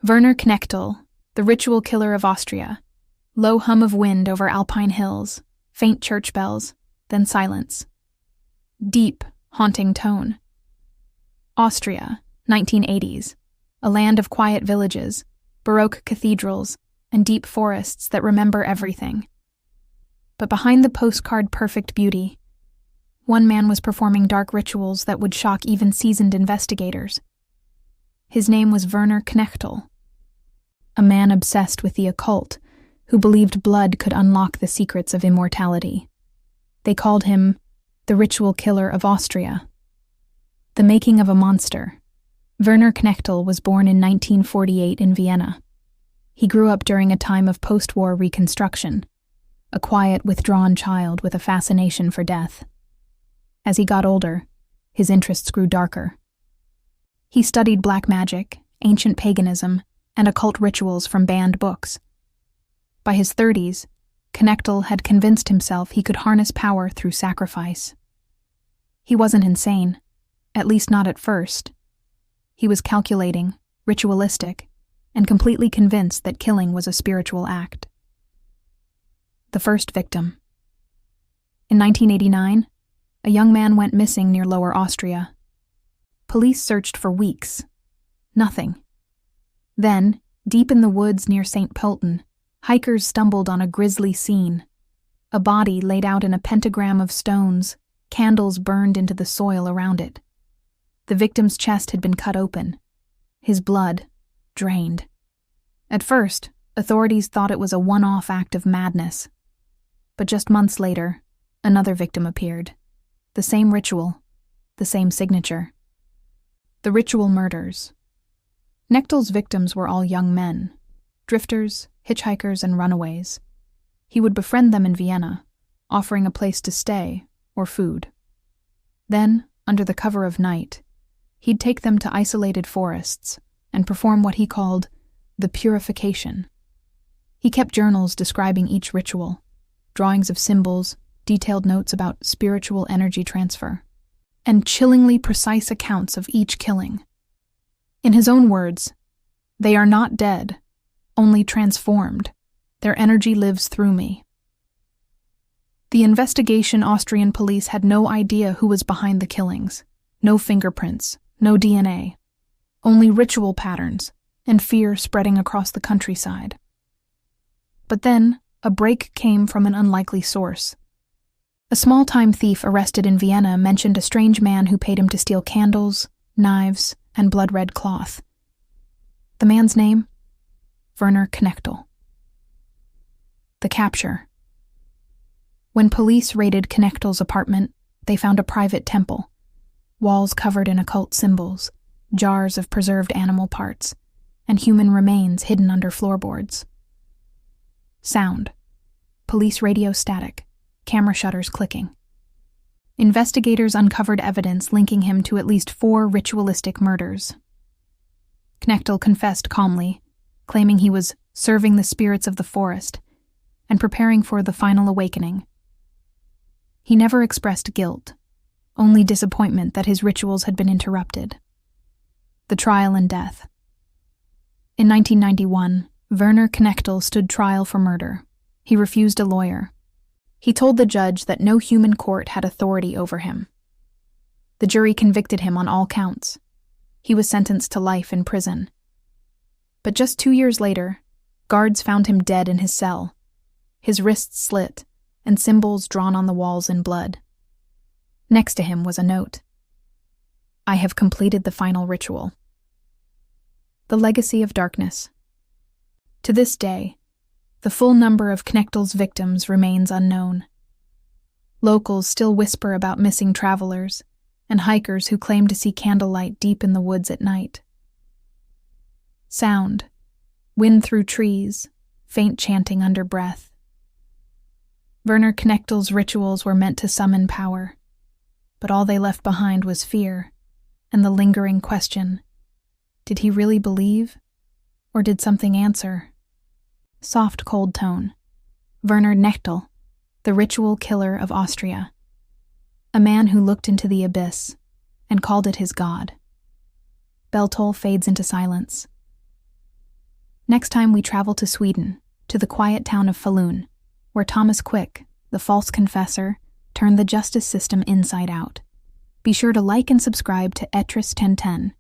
Werner Knechtel, the Ritual Killer of Austria. Low hum of wind over alpine hills, faint church bells, then silence. Deep, haunting tone. Austria, 1980s. A land of quiet villages, Baroque cathedrals, and deep forests that remember everything. But behind the postcard-perfect beauty, one man was performing dark rituals that would shock even seasoned investigators. His name was Werner Knechtel, a man obsessed with the occult, who believed blood could unlock the secrets of immortality. They called him the Ritual Killer of Austria. The making of a monster. Werner Knechtel was born in 1948 in Vienna. He grew up during a time of post-war reconstruction, a quiet, withdrawn child with a fascination for death. As he got older, his interests grew darker. He studied black magic, ancient paganism, and occult rituals from banned books. By his 30s, Knechtel had convinced himself he could harness power through sacrifice. He wasn't insane, at least not at first. He was calculating, ritualistic, and completely convinced that killing was a spiritual act. The first victim. In 1989, a young man went missing near Lower Austria. Police searched for weeks. Nothing. Then, deep in the woods near St. Pölten, hikers stumbled on a grisly scene. A body laid out in a pentagram of stones, candles burned into the soil around it. The victim's chest had been cut open. His blood drained. At first, authorities thought it was a one-off act of madness. But just months later, another victim appeared. The same ritual, the same signature. The ritual murders. Knechtel's victims were all young men, drifters, hitchhikers, and runaways. He would befriend them in Vienna, offering a place to stay or food. Then, under the cover of night, he'd take them to isolated forests and perform what he called the purification. He kept journals describing each ritual, drawings of symbols, detailed notes about spiritual energy transfer, and chillingly precise accounts of each killing. In his own words, "They are not dead, only transformed. Their energy lives through me." The investigation Austrian police had no idea who was behind the killings. No fingerprints, no DNA. Only ritual patterns and fear spreading across the countryside. But then, a break came from an unlikely source. A small-time thief arrested in Vienna mentioned a strange man who paid him to steal candles, knives, and blood-red cloth. The man's name? Werner Knechtel. The capture. When police raided Knechtel's apartment, they found a private temple, walls covered in occult symbols, jars of preserved animal parts, and human remains hidden under floorboards. Sound. Police radio static, camera shutters clicking. Investigators uncovered evidence linking him to at least 4 ritualistic murders. Knechtel confessed calmly, claiming he was serving the spirits of the forest and preparing for the final awakening. He never expressed guilt, only disappointment that his rituals had been interrupted. The trial and death. In 1991, Werner Knechtel stood trial for murder. He refused a lawyer. He told the judge that no human court had authority over him. The jury convicted him on all counts. He was sentenced to life in prison. But just 2 years later, guards found him dead in his cell, his wrists slit, and symbols drawn on the walls in blood. Next to him was a note. "I have completed the final ritual." The legacy of darkness. To this day, the full number of Knechtel's victims remains unknown. Locals still whisper about missing travelers and hikers who claim to see candlelight deep in the woods at night. Sound. Wind through trees, faint chanting under breath. Werner Knechtel's rituals were meant to summon power, but all they left behind was fear and the lingering question, did he really believe, or did something answer? Soft, cold tone. Werner Knechtel, the Ritual Killer of Austria. A man who looked into the abyss and called it his god. Bell toll fades into silence. Next time we travel to Sweden, to the quiet town of Falun, where Thomas Quick, the false confessor, turned the justice system inside out. Be sure to like and subscribe to Etris 1010